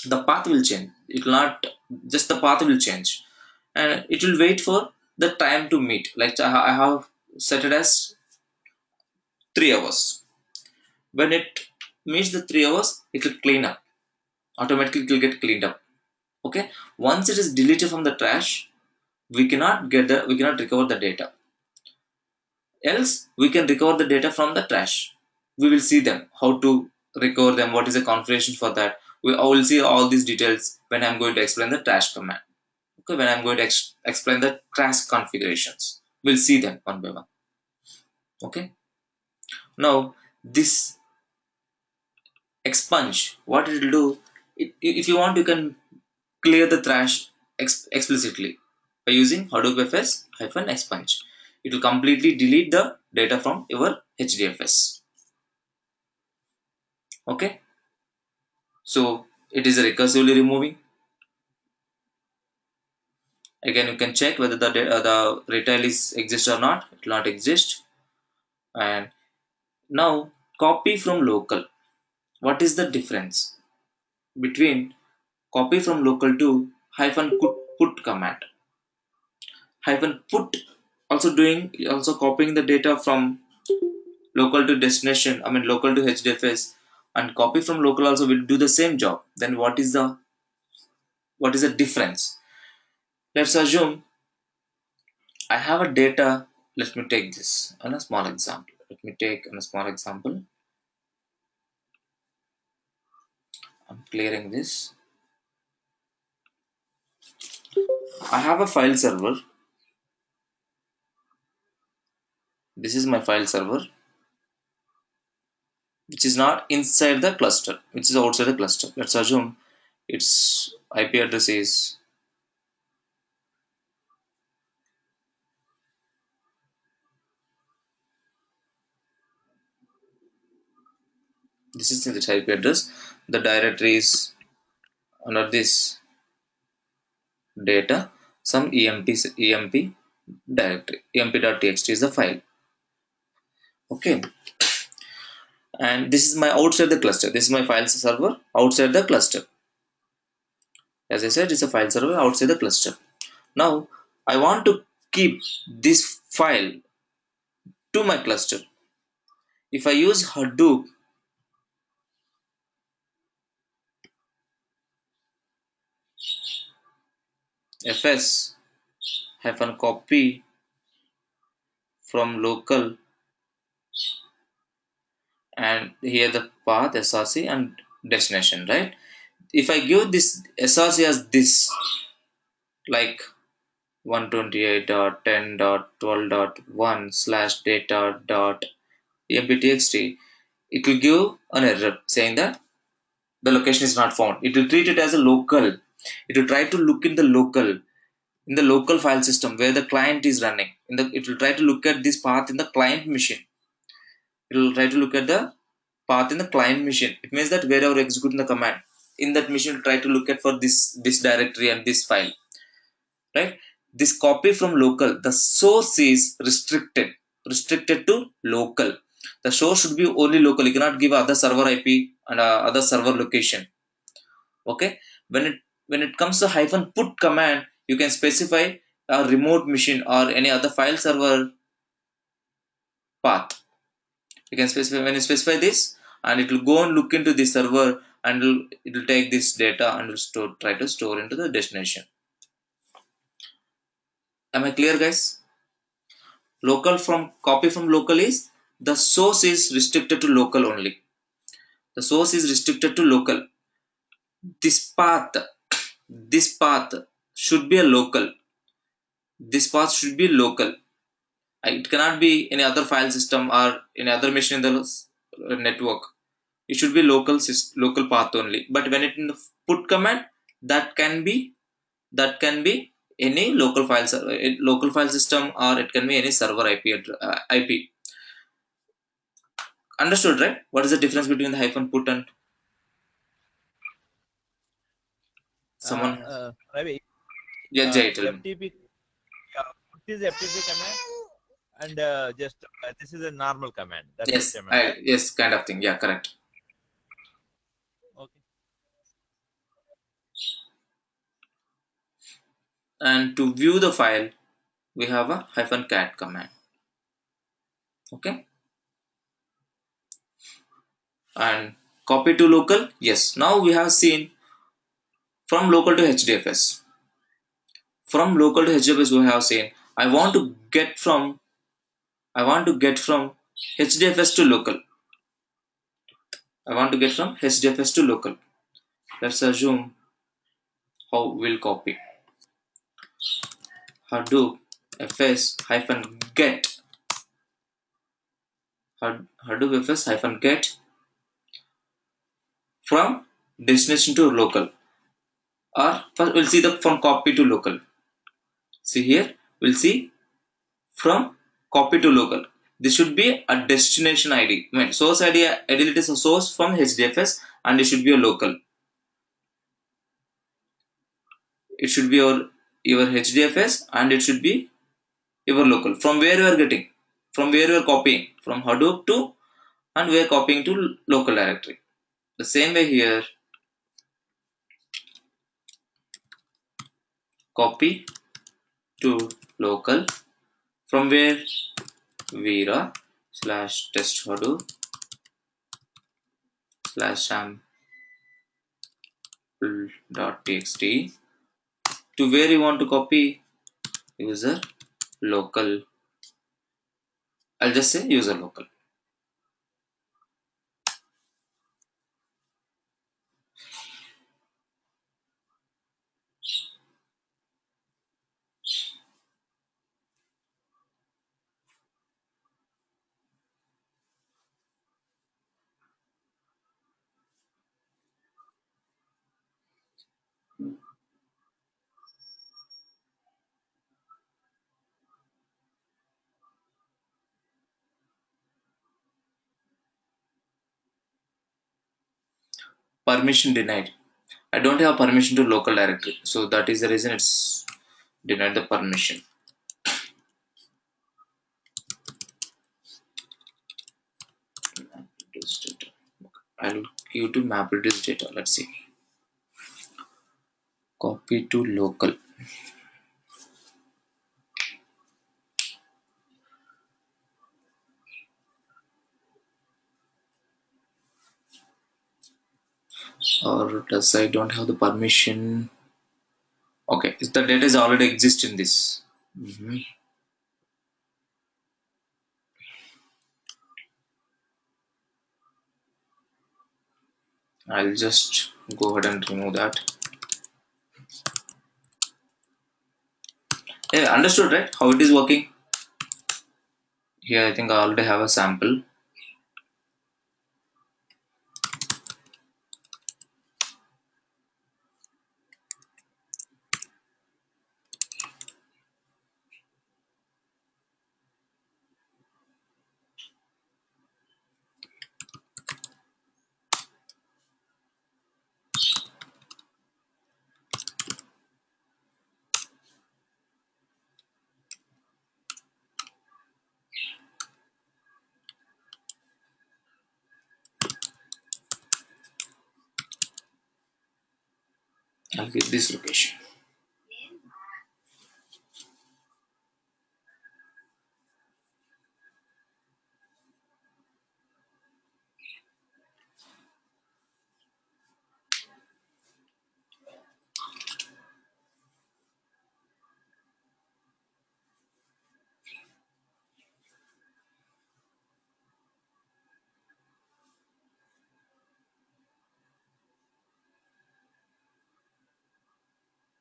the path will change. It will not just the path will change, and it will wait for the time to meet. Like I have set it as 3 hours. When it meets the 3 hours, it will clean up. Automatically it will get cleaned up. Okay. Once it is deleted from the trash, we cannot recover the data. Else we can recover the data from the trash. We will see them, how to recover them, what is the configuration for that. I will see all these details when I'm going to explain the trash command. Okay, when I'm going to explain the trash configurations, we'll see them one by one. Okay. Now this expunge, what it will do, if you want, you can clear the trash explicitly by using Hadoop FS hyphen expunge. It will completely delete the data from your HDFS. Okay, so it is recursively removing. Again, you can check whether the retail is exist or not. It will not exist. And now copy from local. What is the difference between copy from local to hyphen put command? Hyphen put also copying the data from local to destination, I mean local to HDFS, and copy from local also will do the same job. Then what is the difference? Let's assume I have a data. Let me take this on a small example. I'm clearing this. I have a file server. This is my file server, which is not inside the cluster, which is outside the cluster. Let's assume its IP address is, this is the IP address. The directory is under this data, some emp directory, emp.txt is the file. Okay, and this is my outside the cluster. This is my file server outside the cluster. As I said, it's a file server outside the cluster. Now I want to keep this file to my cluster. If I use Hadoop fs hyphen copy from local, and here the path src and destination, right? If I give this src as this, like 128.10.12.1 slash data dot emptxt, it will give an error saying that the location is not found. It will treat it as a local. It will try to look in the local file system where the client is running. It will try to look at this path in the client machine. It will try to look at the path in the client machine. It means that wherever executing the command in that machine, it will try to look at for this directory and this file. Right, this copy from local, the source is restricted to local. The source should be only local. You cannot give other server IP and other server location. Okay, when it comes to hyphen put command, you can specify a remote machine or any other file server path. You can specify, when you specify this, and it will go and look into the server, and it will take this data and will try to store into the destination. Am I clear, guys? Local from copy from local is the source is restricted to local only. The source is restricted to local. This path should be a local. This path should be local. It cannot be any other file system or any other machine in the network. It should be local path only. But when it in the put command, that can be any local file system, or it can be any server IP. Understood, right? What is the difference between the hyphen put and someone? Ravi, Yeah, Jay, tell me. FTP, this is FTP command, and just this is a normal command. That's Yes, what you meant, right? yes, kind of thing. Yeah, correct. Okay. And to view the file, we have a hyphen cat command. Okay, and copy to local. Yes, now we have seen from local to hdfs. From local to hdfs we have seen I want to get from hdfs to local. I want to get from hdfs to local. Let's assume how we'll copy. Hadoop fs hyphen get. Hadoop fs hyphen get from destination to local. Or first we'll see the from copy to local. See here, we'll see from copy to local. This should be a destination ID. I mean, source ID, ideally it is a source from HDFS and it should be a local. It should be your HDFS and it should be your local. From where you are getting, from where you are copying, from Hadoop to, and we are copying to local directory. The same way here, copy to local, from where Vera slash test Hadoop slash sample.txt to where you want to copy user local. I'll just say user local. Permission denied. I don't have permission to local directory, so that is the reason it's denied the permission. I'll give to map reduce data. Let's see. Copy to local. Or does I don't have the permission? Okay, the data is already exist in this. I'll just go ahead and remove that. Yeah, understood, right? How it is working? Here, I think I already have a sample. I'll get this location.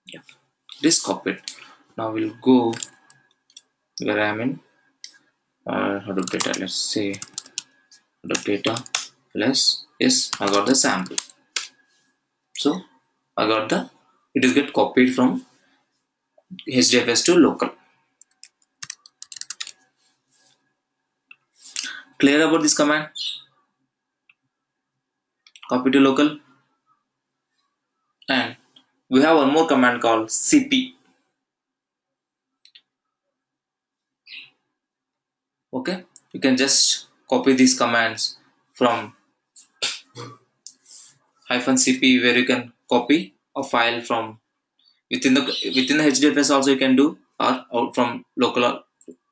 Yeah, this copied. Now we'll go where I'm in Hadoop data. Let's say Hadoop data plus yes, I got the sample. So I got the it is get copied from HDFS to local. Clear about this command? Copy to local, and we have one more command called cp. Okay, you can just copy these commands from -cp where you can copy a file from within the HDFS also you can do or out from local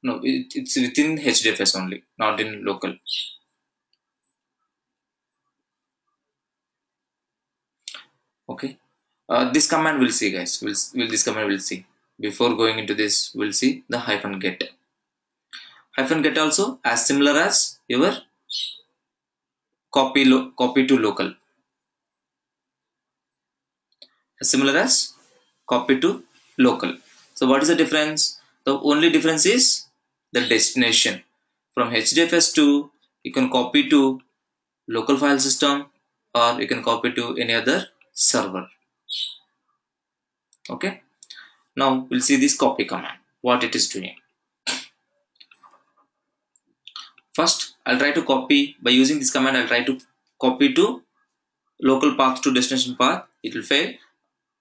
No, it's within hdfs only, not in local. Okay, this command we'll see, guys. Will this command we'll see. Before going into this, we'll see the hyphen get. Hyphen get also as similar as your copy to local, as similar as copy to local. So what is the difference? The only difference is the destination. From hdfs to, you can copy to local file system, or you can copy to any other server. Okay, now we'll see this copy command, what it is doing. First, I'll try to copy. By using this command, I'll try to copy to local path to destination path. It will fail.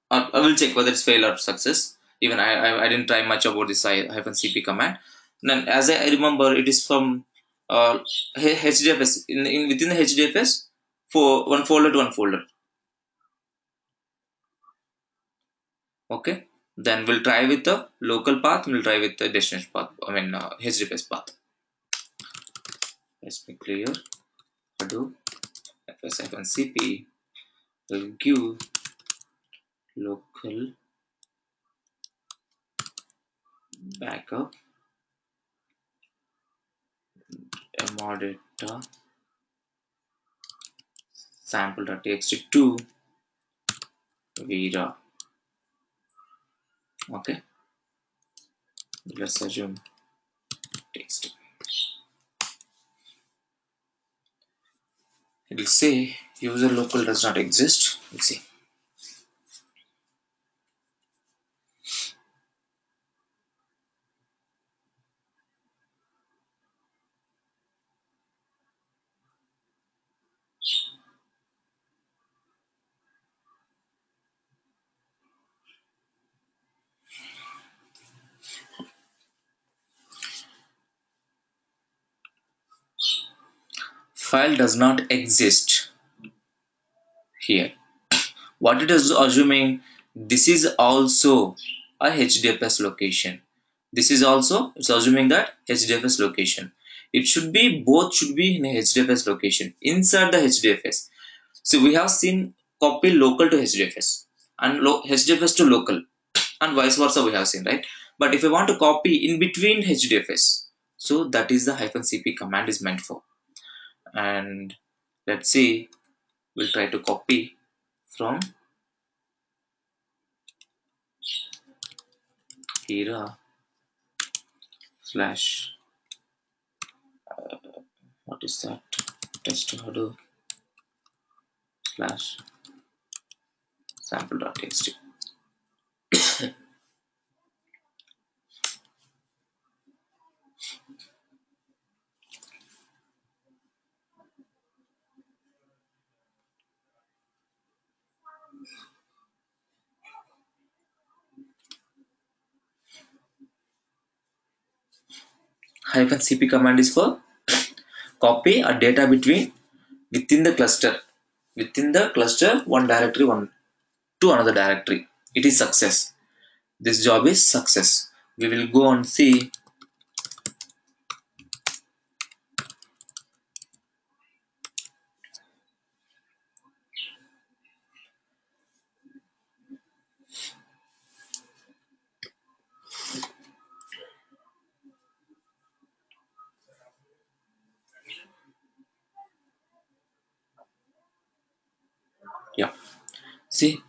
I will check whether it's fail or success. Even I didn't try much about this hyphen cp command. Then, as I remember, it is from hdfs, in within the hdfs, for one folder to one folder. Okay, then we'll try with the local path. We'll try with the destination path. I mean hdfs path. Let's be clear. Hadoop fs hyphen cp will give local backup data sample.txt to Vira. Okay, let's assume text. It will say user local does not exist. Let's see. File does not exist here. What it is assuming, this is also a hdfs location. This is also, it's assuming that hdfs location. It should be, both should be in a hdfs location inside the hdfs. So we have seen copy local to hdfs and hdfs to local, and vice versa we have seen, right? But if I want to copy in between hdfs, so that is the hyphen cp command is meant for. And let's see, we'll try to copy from Hira slash what is that, test Hadoop slash sample.txt. Hyphen cp command is for copy a data between within the cluster one directory one to another directory. It is success. This job is success. We will go and see. Yeah, see,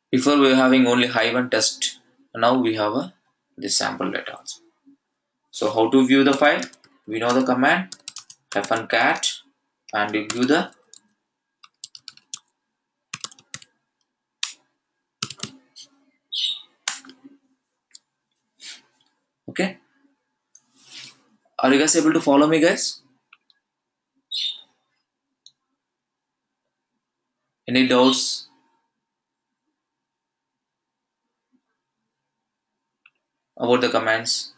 before we were having only hyphen test, now we have a this sample data also. So how to view the file? We know the command hyphen cat, and you view the okay. Are you guys able to follow me, guys? Any doubts? About the commands?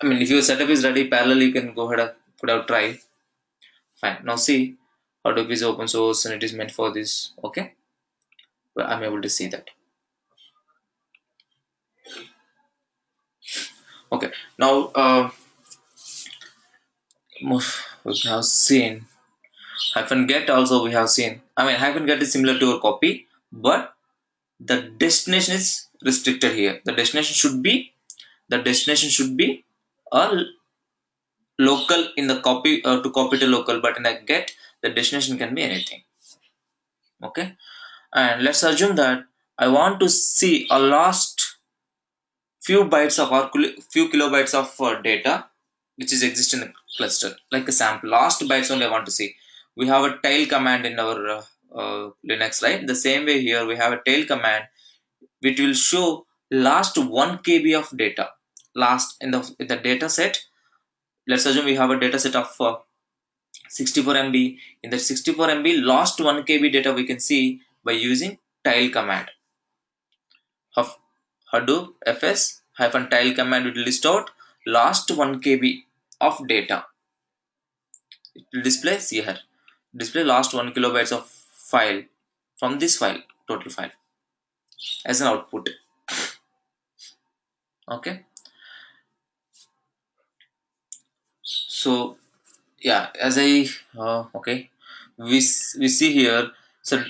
I mean, if your setup is ready, parallel, you can go ahead and put out try. Fine. Now see, Hadoop is open source and it is meant for this. Okay, well, I'm able to see that. Okay, now we have seen hyphen get also we have seen. I mean hyphen get is similar to a copy, but the destination is restricted here. The destination should be a local in the copy to copy to local, but in the get the destination can be anything. Okay, and let's assume that I want to see a last few bytes of or few kilobytes of data which is exist in the cluster, like a sample last bytes only I want to see. We have a tail command in our Linux, right? The same way here we have a tail command which will show last 1 KB of data, last in the data set. Let's assume we have a data set of 64 MB. In the 64 MB last 1 KB data we can see by using tile command of hdfs hyphen tile command will list out last 1 KB of data. It will display, see here, display last 1 KB of file from this file, total file, as an output. Okay, so yeah, as I okay, we see here, so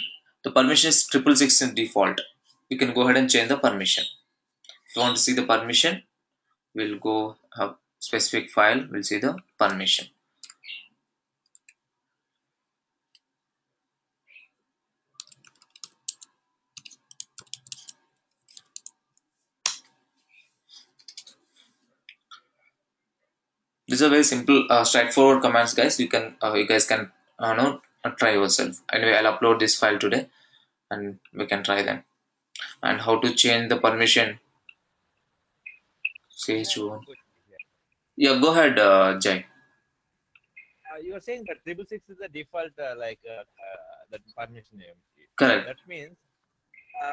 the permission is 666 in default. You can go ahead and change the permission. If you want to see the permission, we'll go have specific file, we'll see the permission. These are very simple straightforward commands, guys. You guys can know try yourself. Anyway, I'll upload this file today and we can try them. And how to change the permission, I have one ch1. question here. Yeah, go ahead, Jay. You are saying that 666 is the default that permission name. Correct. That means,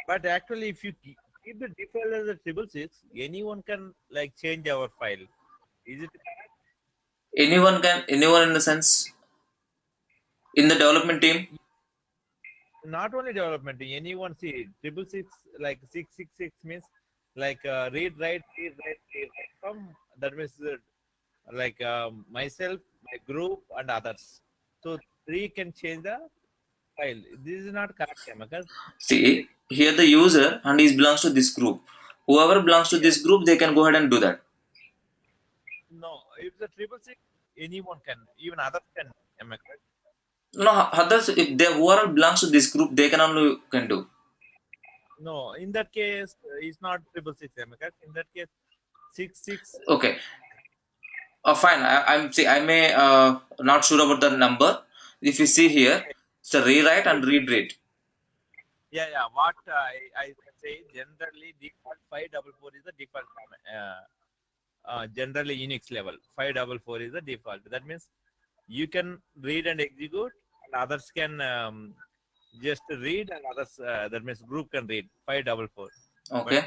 but actually, if you keep the default as a 666, anyone can like change our file. Is it Anyone in the sense in the development team. not only development? Anyone see 666 like 666 means like read write from that means like myself, my group, and others. So three can change the file. This is not correct, because See here the user and he belongs to this group. Whoever belongs to yes, this group, they can go ahead and do that. no, if the 666, anyone can, even others can. Am I correct? No, others if they whoever belongs to this group, they can only can do. No, in that case, it's not 666. Am I correct? In that case, 66. Okay, fine. I'm see. I may not sure about the number. If you see here, it's a rewrite and read rate. Yeah, yeah. What I can say, generally default 544 is the default. Generally Unix level 544 is the default. That means you can read and execute, and others can just read, and others that means group can read 544. But Okay.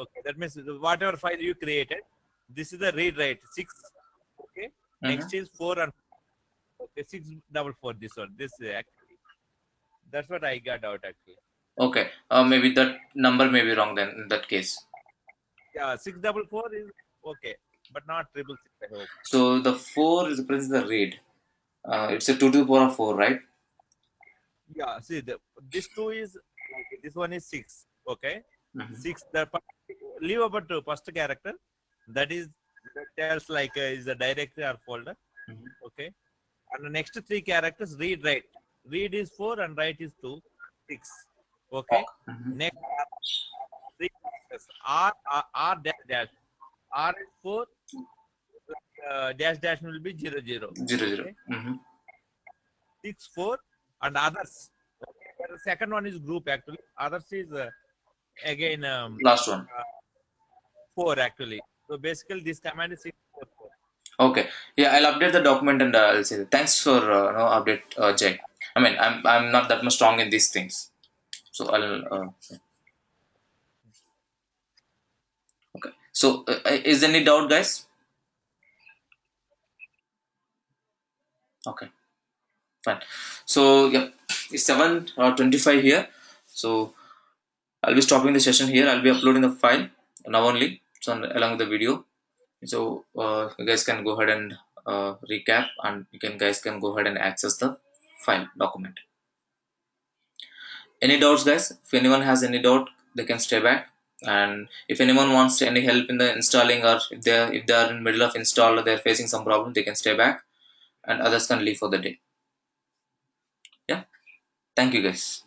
okay, that means whatever file you created, this is the read write 6. Okay, Mm-hmm. next is 4 and okay 644. This one, this actually, that's what I got out actually. Okay. Maybe that number may be wrong then in that case. Yeah, 644 is okay, but not 666. I hope. So the 4 is represents the read. It's a 2 to the power of 4, right? Yeah, see this two is okay, this one is 6. Okay, Mm-hmm. 6. Leave about first character. That is that tells like is the directory or folder. Mm-hmm. Okay, and the next three characters read write. Read is 4 and write is 2, 6. Okay, Mm-hmm. next three characters R dash dash. R is 4. Dash dash will be 0 0. 0 0. Okay, Mm-hmm. 6 4 and others. Okay. The second one is group actually. Others is again Last one. 4 actually. So basically this command is 644. Okay. Yeah, I'll update the document and I'll say that. Thanks for no update, Jay. I mean, I'm not that much strong in these things, so I'll. Okay. So is there any doubt, guys? Okay. Fine. So yeah, it's 7:25 here. So I'll be stopping the session here. I'll be uploading the file now only. so along with the video. So you guys can go ahead and recap, and guys can go ahead and access the file document. Any doubts, guys? If anyone has any doubt, they can stay back. And if anyone wants any help in the installing, or if they are in middle of install or they're facing some problem, they can stay back, and others can leave for the day. Yeah, thank you, guys.